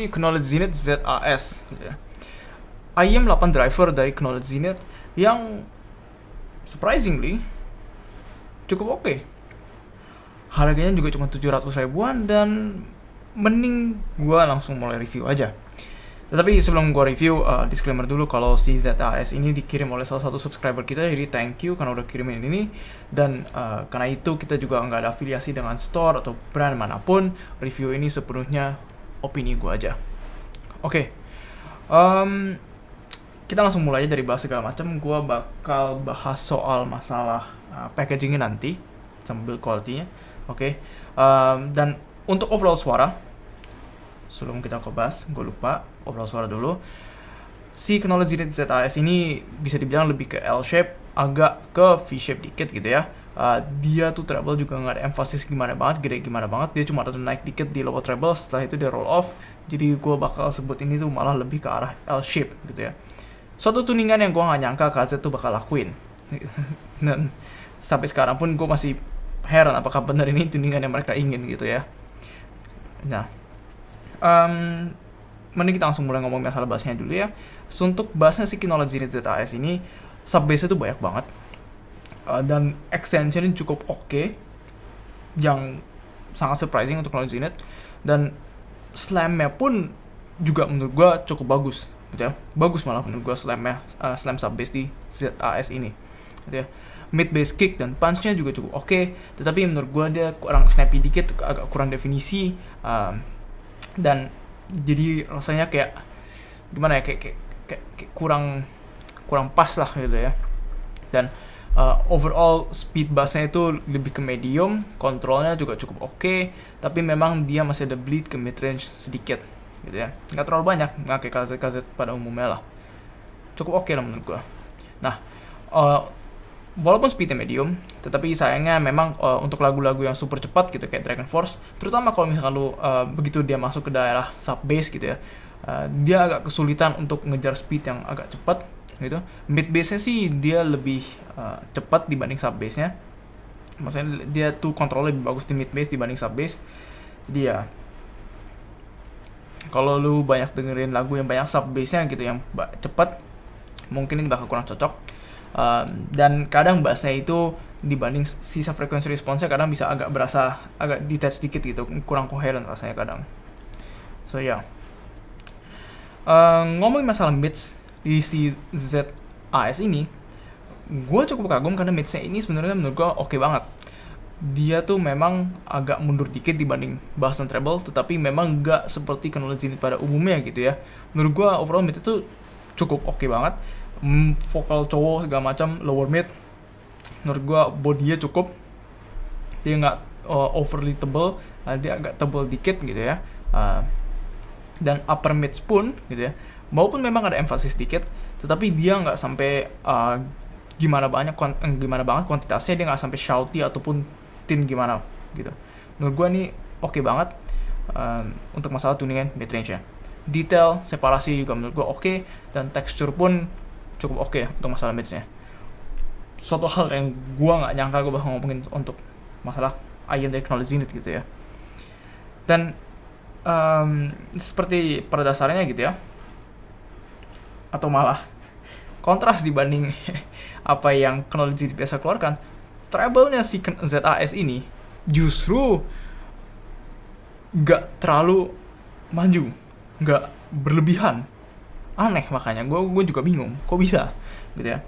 ini Knowledge Zenith ZAS gitu ya. IM8 driver dari Knowledge Zenith yang surprisingly cukup oke. Harganya juga cuma 700 ribuan dan mending gua langsung mulai review aja. Tetapi sebelum gua review, disclaimer dulu kalau si ZAS ini dikirim oleh salah satu subscriber kita, jadi thank you karena udah kirimin ini. Dan karena itu kita juga nggak ada afiliasi dengan store atau brand manapun. Review ini sepenuhnya opini gua aja. Oke. Kita langsung mulai aja dari bahas segala macam. Gua bakal bahas soal masalah packagingnya nanti sama build quality-nya. Oke. Dan untuk overall suara, sebelum kita ke bahas, gue lupa overall suara dulu. Si Knowledge Zenith ZAS ini bisa dibilang lebih ke L-shape, agak ke V-shape dikit gitu ya. Dia tuh treble juga nggak ada emphasis gimana banget, gede gimana banget. Dia cuma ada naik dikit di lower treble, setelah itu dia roll off. Jadi gue bakal sebut ini tuh malah lebih ke arah L-shape gitu ya. Suatu tuningan yang gue nggak nyangka KZ tuh bakal lakuin. Dan sampai sekarang pun gue masih heran apakah benar ini tuningan yang mereka ingin gitu ya. Nah, mending kita langsung mulai ngomong masalah bassnya dulu ya. Untuk bassnya si Knowledge Zenith ZAS ini, sub bassnya tuh banyak banget, dan extensionnya cukup oke, yang sangat surprising untuk Knowledge Zenith. Dan slamnya pun juga menurut gua cukup bagus gitu ya. Bagus malah menurut gua slamnya, slam sub bass di ZAS ini gitu ya. Mid bass kick dan punch-nya juga cukup oke, tetapi menurut gua dia kurang snappy dikit, agak kurang definisi, dan jadi rasanya kayak gimana ya, kayak kurang pas lah gitu ya. Dan overall speed bassnya itu lebih ke medium, kontrolnya juga cukup oke, tapi memang dia masih ada bleed ke mid range sedikit gitu ya, nggak terlalu banyak, nggak kayak KZ pada umumnya lah, cukup oke lah menurut gua. Nah, walaupun speednya medium, tetapi sayangnya memang untuk lagu-lagu yang super cepat gitu kayak Dragon Force, terutama kalau misalkan lu begitu dia masuk ke daerah sub bass gitu ya, dia agak kesulitan untuk ngejar speed yang agak cepat gitu. Mid bassnya sih dia lebih cepat dibanding sub bassnya, maksudnya dia tuh kontrolnya lebih bagus di mid bass dibanding sub bass. Jadi ya, kalau lu banyak dengerin lagu yang banyak sub bassnya gitu yang cepat, mungkin ini bakal kurang cocok. Dan kadang bassnya itu dibanding sisa frekuensi response-nya kadang bisa agak berasa agak detach dikit gitu, kurang koheren rasanya kadang. So ya, ngomongin masalah mids di si ZAS ini, gue cukup kagum karena midsnya ini sebenarnya menurut gue oke banget. Dia tuh memang agak mundur dikit dibanding bass dan treble, tetapi memang gak seperti Knowledge Zenith pada umumnya gitu ya. Menurut gue overall mid itu cukup oke banget. Vokal cowok segala macam, lower mid menurut gua bodinya cukup, dia nggak overly tebal, dia agak tebal dikit gitu ya. Dan upper mids pun gitu ya, maupun memang ada emphasis dikit, tetapi dia nggak sampai gimana banget kuantitasnya, dia nggak sampai shouty ataupun thin gimana gitu. Menurut gua nih oke banget untuk masalah tuningan mid range nya. Detail separasi juga menurut gua oke, dan texture pun cukup oke untuk masalah midsnya. Suatu hal yang gue nggak nyangka gue bakal ngomongin untuk masalah IM dari Knowledge Zenith gitu ya. Dan seperti pada dasarnya gitu ya, atau malah kontras dibanding apa yang Knowledge Zenith biasa keluarkan, treble-nya si ZAS ini justru nggak terlalu maju, nggak berlebihan. Aneh, makanya gue juga bingung kok bisa gitu ya.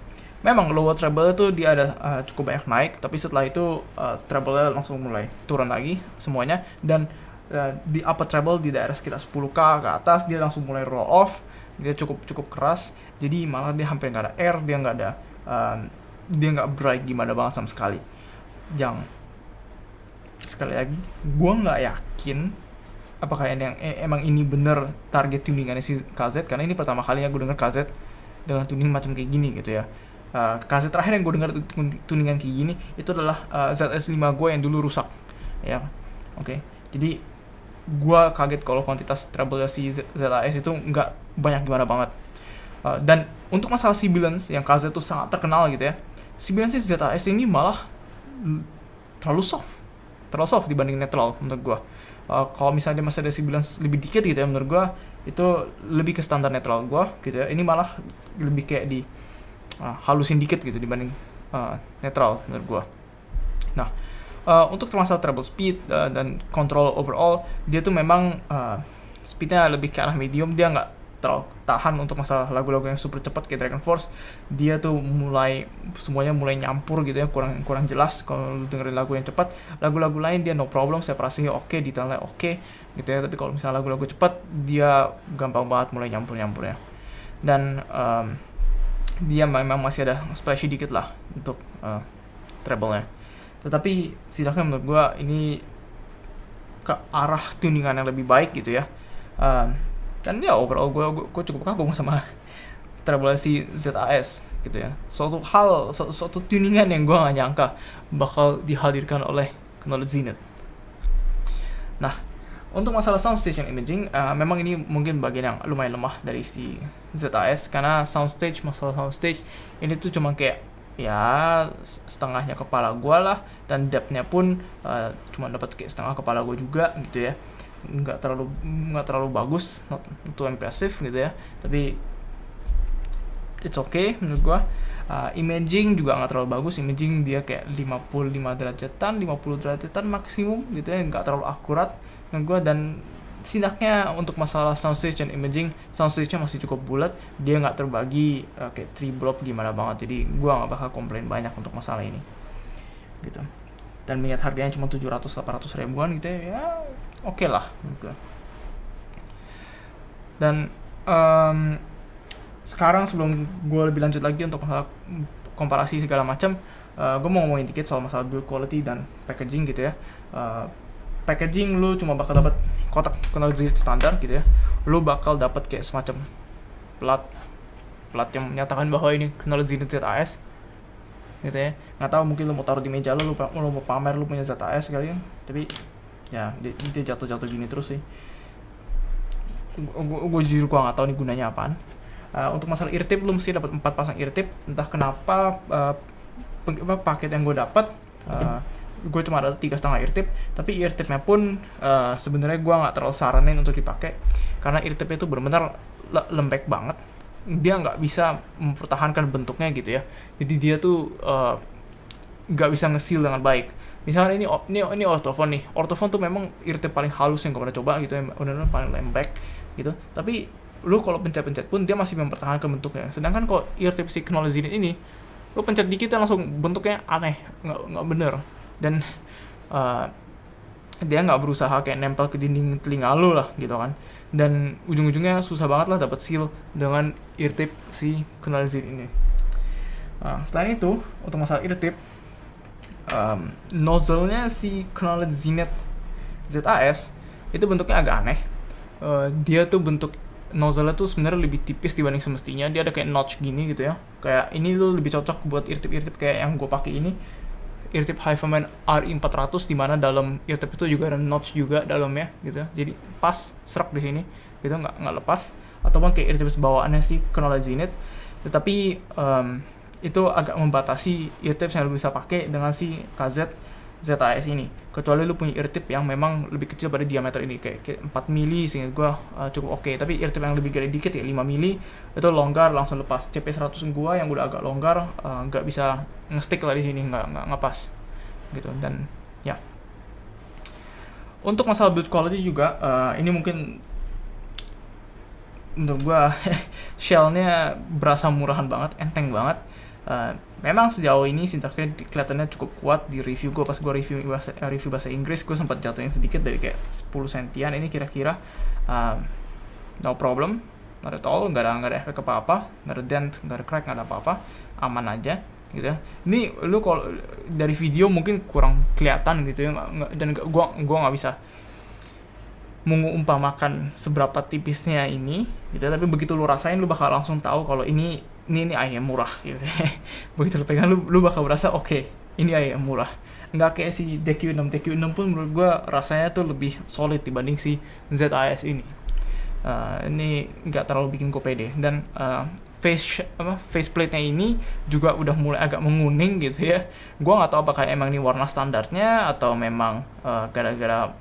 Memang lower treble itu dia ada cukup banyak naik, tapi setelah itu treble-nya langsung mulai turun lagi semuanya. Dan di upper treble di daerah sekitar 10k ke atas dia langsung mulai roll off, dia cukup keras, jadi malah dia hampir nggak ada air, dia nggak bright gimana banget sama sekali. Yang sekali lagi gue nggak yakin apakah yang emang ini bener target tuningannya si KZ, karena ini pertama kalinya gue denger KZ dengan tuning macam kayak gini gitu ya. KZ terakhir yang gue denger tuningan kayak gini itu adalah ZS5 gue yang dulu rusak ya. Oke. Jadi gue kaget kalau kuantitas treble si ZAS itu nggak banyak gimana banget. Dan untuk masalah sibilance yang KZ itu sangat terkenal gitu ya, sibilance si ZAS ini malah terlalu soft dibanding netral menurut gue. Kalau misalnya dia masih ada sibilance lebih dikit gitu ya, menurut gue itu lebih ke standar netral gue gitu ya. Ini malah lebih kayak di halusin dikit gitu dibanding netral menurut gue. Nah, untuk masalah treble speed dan control overall, dia tuh memang speednya lebih ke arah medium. Dia nggak terlalu tahan untuk masalah lagu-lagu yang super cepat kayak Dragon Force. Dia tuh semuanya mulai nyampur gitu ya, kurang jelas kalau lu dengerin lagu yang cepat. Lagu-lagu lain dia no problem, separasinya oke, detailnya oke gitu ya. Tapi kalau misalnya lagu-lagu cepat, dia gampang banget mulai nyampur-nyampurnya. Dan dia memang masih ada splashy dikit lah untuk treble-nya. Tetapi setidaknya menurut gue ini ke arah tuningan yang lebih baik gitu ya. Dan ya overall gue cukup kagum sama treble si ZAS gitu ya. Suatu tuningan yang gue gak nyangka bakal dihadirkan oleh Knowledge Zenith. Nah, untuk masalah soundstage and imaging, memang ini mungkin bagian yang lumayan lemah dari si ZAS, karena masalah soundstage ini tuh cuma kayak ya setengahnya kepala gue lah, dan depthnya pun cuma dapat kayak setengah kepala gue juga gitu ya. Nggak terlalu bagus, not too impressive gitu ya, tapi it's okay menurut gue. Imaging juga nggak terlalu bagus. Imaging dia kayak 55 derajatan, 50 derajatan maksimum gitu ya, nggak terlalu akurat menurut gue. Dan setidaknya untuk masalah soundstage dan imaging, soundstage-nya masih cukup bulat, dia nggak terbagi kayak 3 block gimana banget. Jadi gue nggak bakal komplain banyak untuk masalah ini gitu. Dan mengingat harganya cuma 700-800 ribuan gitu ya oke lah menurut gue. Dan sekarang sebelum gue lebih lanjut lagi untuk masalah komparasi segala macam, gue mau ngomongin dikit soal masalah build quality dan packaging gitu ya. Packaging lu cuma bakal dapat kotak Knowledge Zenith standar gitu ya. Lu bakal dapat kayak semacam plat yang menyatakan bahwa ini Knowledge Zenith ZAS gitu ya. Nggak tahu, mungkin lu mau taruh di meja lu mau pamer lu punya ZAS kali ya. Tapi ya dia jatuh gini terus sih. Gue jujur gue nggak tahu nih gunanya apaan. Untuk masalah ear tip, lu mesti dapat 4 pasang ear tip. Entah kenapa paket yang gue dapat gue cuma ada 3,5 ear tip, tapi ear tipnya pun sebenarnya gue nggak terlalu saranin untuk dipakai, karena ear tipnya itu benar-benar lembek banget. Dia nggak bisa mempertahankan bentuknya gitu ya. Jadi dia tuh nggak bisa nge-seal dengan baik. Misalnya ini ortofon nih. Ortofon tuh memang ear tip paling halus yang gue pernah coba gitu ya, benar-benar paling lembek gitu. Tapi lu kalau pencet-pencet pun dia masih mempertahankan bentuknya. Sedangkan kalau ear tip si Knowledge Zenith ini, lu pencet dikit langsung bentuknya aneh, nggak bener. Dan dia nggak berusaha kayak nempel ke dinding telinga lu lah gitu kan. Dan ujung-ujungnya susah banget lah dapat seal dengan ear tip si Knowledge Zenith ini. Selain itu, untuk masalah ear tip, nozzle-nya si Knowledge Zenith ZAS itu bentuknya agak aneh. Dia tuh bentuk nozzle-nya tuh sebenarnya lebih tipis dibanding semestinya. Dia ada kayak notch gini gitu ya. Kayak ini tuh lebih cocok buat ear tip kayak yang gue pakai ini. Ear tip Hyperman RI400, di mana dalam ear tip itu juga ada notch juga dalamnya gitu. Jadi pas serak di sini gitu, nggak lepas. Ataupun kayak ear tip bawaannya si Knowledge Zenith. Tetapi itu agak membatasi ear tips yang lu bisa pakai dengan si KZ ZAS ini, kecuali lu punya ear tip yang memang lebih kecil pada diameter ini, kayak 4 mili sehingga gua cukup oke. Tapi ear tip yang lebih gede dikit ya 5 mili itu longgar langsung lepas. CP100 gua yang udah agak longgar nggak bisa nge-stick lah di sini, nggak pas gitu. Dan ya, untuk masalah build quality juga ini mungkin menurut gua shell-nya berasa murahan banget, enteng banget. Memang sejauh ini setidaknya kelihatannya cukup kuat. Di review gue, pas gue review bahasa Inggris, gue sempat jatuhin sedikit dari kayak 10 sentian. Ini kira-kira no problem, not at all, nggak ada efek apa-apa, nggak ada dent, nggak ada crack, nggak ada apa-apa, aman aja gitu ya. Ini lu kalau dari video mungkin kurang kelihatan gitu ya, dan gue nggak bisa mengumpamakan seberapa tipisnya ini gitu, tapi begitu lu rasain lu bakal langsung tahu kalau ini ayam murah gitu. Begitu lu pegang lu bakal berasa oke, ini ayam murah. Nggak kayak si DQ6 pun menurut gue rasanya tuh lebih solid dibanding si ZAS ini. Ini nggak terlalu bikin gue pede. Dan faceplate-nya ini juga udah mulai agak menguning gitu ya. Gue nggak tahu apakah emang ini warna standarnya atau memang gara-gara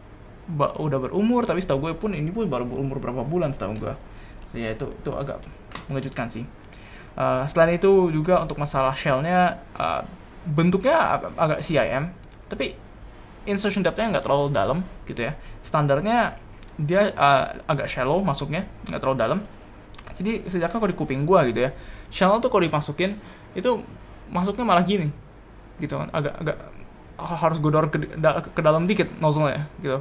udah berumur, tapi setahu gue pun ini pun baru berumur berapa bulan setahu gue. So, ya itu agak mengejutkan sih. Selain itu juga untuk masalah shellnya, bentuknya agak CIM, tapi insertion depth-nya nggak terlalu dalam gitu ya. Standarnya dia agak shallow masuknya, nggak terlalu dalam. Jadi sejak kalau di kuping gua gitu ya, shell tuh kalau dimasukin itu masuknya malah gini gitu kan, agak harus godor ke dalam dikit nozzle-nya gitu.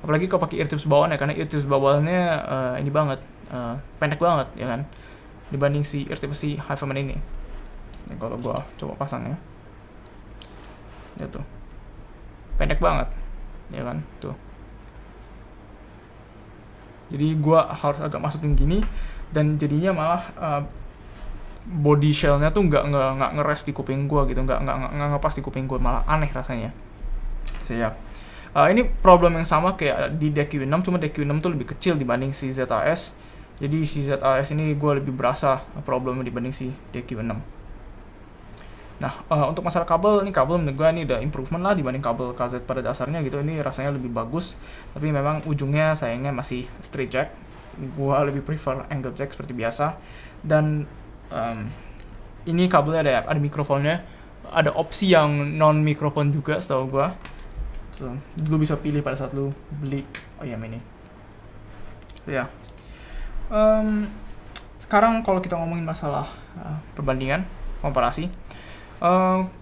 Apalagi kalau pakai ear tips bawahnya, karena ear tips bawahnya ini banget, pendek banget ya kan, dibanding si ear tips si Hyperman ini. Ini kalau gua coba pasangnya, ya tuh pendek banget ya kan tuh. Jadi gua harus agak masukin gini, dan jadinya malah body shell-nya tuh nggak ngeres di kuping gua gitu, nggak ngepas di kuping gua, malah aneh rasanya. So, ya. Ini problem yang sama kayak di DQ6, cuma DQ6 tuh lebih kecil dibanding si ZAS. Jadi si ZAS ini gua lebih berasa problemnya dibanding si DQ6. Nah, untuk masalah kabel, ini kabel menurut gue ini udah improvement lah dibanding kabel KZ pada dasarnya gitu. Ini rasanya lebih bagus, tapi memang ujungnya sayangnya masih straight jack. Gue lebih prefer angle jack seperti biasa. Dan ini kabelnya ada mikrofonnya, ada opsi yang non mikrofon juga setahu gue. So, lu bisa pilih pada saat lu beli OEM ini. Ya. Sekarang kalau kita ngomongin masalah perbandingan, komparasi,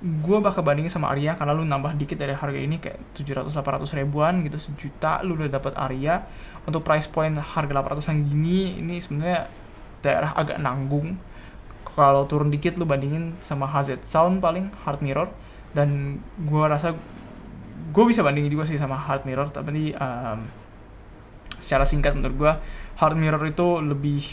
gue bakal bandingin sama Aria karena lu nambah dikit dari harga ini kayak 700-800 ribuan gitu, sejuta lu udah dapat Aria. Untuk price point harga 800-an gini, ini sebenarnya daerah agak nanggung. Kalau turun dikit lu bandingin sama HZ Sound paling Heart Mirror, dan gue rasa gue bisa bandingin juga sih sama Heart Mirror, tapi secara singkat menurut gue Heart Mirror itu lebih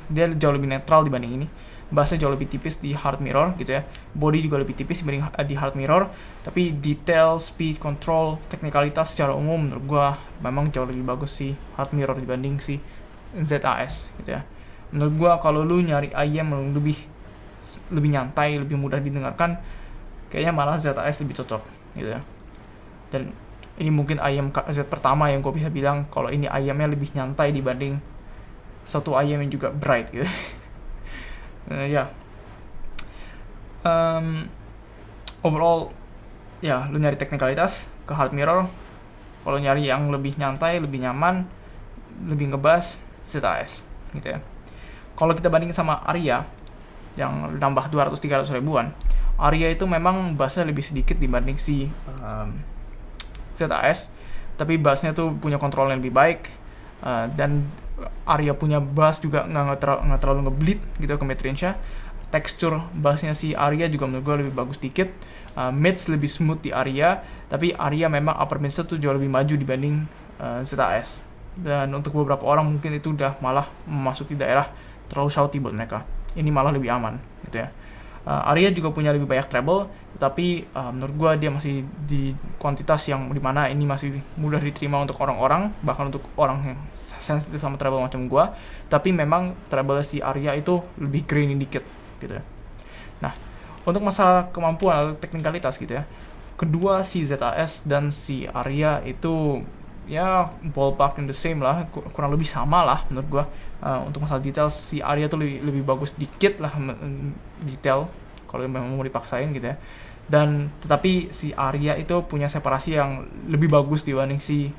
dia jauh lebih netral dibanding ini. Bassnya jauh lebih tipis di Heart Mirror gitu ya, body juga lebih tipis dibanding di Heart Mirror, tapi detail, speed, control, teknikalitas secara umum menurut gua memang jauh lebih bagus si Heart Mirror dibanding si ZAS gitu ya. Menurut gua kalau lu nyari IM yang lebih nyantai, lebih mudah didengarkan, kayaknya malah ZAS lebih cocok gitu ya. Dan ini mungkin IM Z pertama yang gua bisa bilang kalau ini IM-nya lebih nyantai dibanding satu IM yang juga bright gitu. Ya, overall ya lu nyari teknikalitas ke Heart Mirror. Kalau nyari yang lebih nyantai, lebih nyaman, lebih ngebass, ZAS gitu ya. Kalau kita bandingin sama Aria yang nambah 200-300 ribuan, Aria itu memang bassnya lebih sedikit dibanding si ZAS, tapi bassnya tuh punya kontrol yang lebih baik, dan Aria punya bass juga nggak terlalu ngebleed gitu ke mid-range-nya. Tekstur bassnya si Aria juga menurut gue lebih bagus dikit. Mids lebih smooth di Aria, tapi Aria memang upper mids tuh jauh lebih maju dibanding ZAS. Dan untuk beberapa orang mungkin itu udah malah memasuki daerah terlalu shouty buat mereka. Ini malah lebih aman gitu ya. Aria juga punya lebih banyak treble, tetapi menurut gue dia masih di kuantitas yang dimana ini masih mudah diterima untuk orang-orang, bahkan untuk orang yang sensitif sama treble macam gue. Tapi memang treble si Aria itu lebih grainy dikit gitu ya. Nah, untuk masalah kemampuan atau teknikalitas gitu ya, kedua si ZAS dan si Aria itu ya ballpark in the same lah, kurang lebih sama lah menurut gua. Untuk masalah detail si Aria tuh lebih bagus dikit lah detail kalau memang mau dipaksain gitu ya. Dan tetapi si Aria itu punya separasi yang lebih bagus dibanding si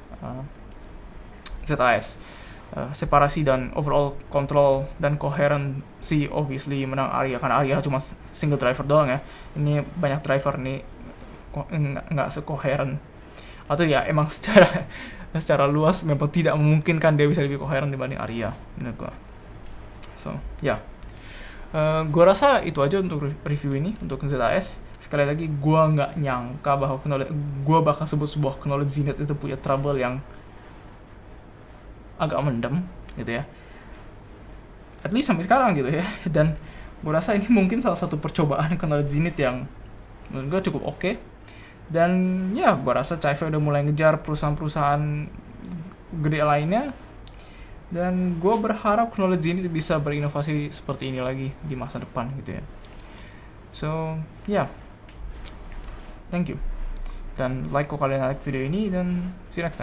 ZAS. Separasi dan overall control dan coherency obviously menang Aria, karena Aria cuma single driver doang ya. Ini banyak driver nih nggak sekoheren, atau ya emang secara luas memang tidak memungkinkan dia bisa lebih koheren dibanding Aria menurut gua. So ya, gua rasa itu aja untuk review ini untuk ZAS. Sekali lagi gua nggak nyangka bahwa gua bakal sebut sebuah knowledge Zenith itu punya trouble yang agak mendem gitu ya, at least sampai sekarang gitu ya. Dan gua rasa ini mungkin salah satu percobaan knowledge Zenith yang menurut gua cukup oke. Dan ya gua rasa CIV udah mulai ngejar perusahaan-perusahaan gede lainnya, dan gue berharap knowledge ini bisa berinovasi seperti ini lagi di masa depan gitu ya. So yeah, thank you. Dan like kalau kalian like video ini, dan see you next time.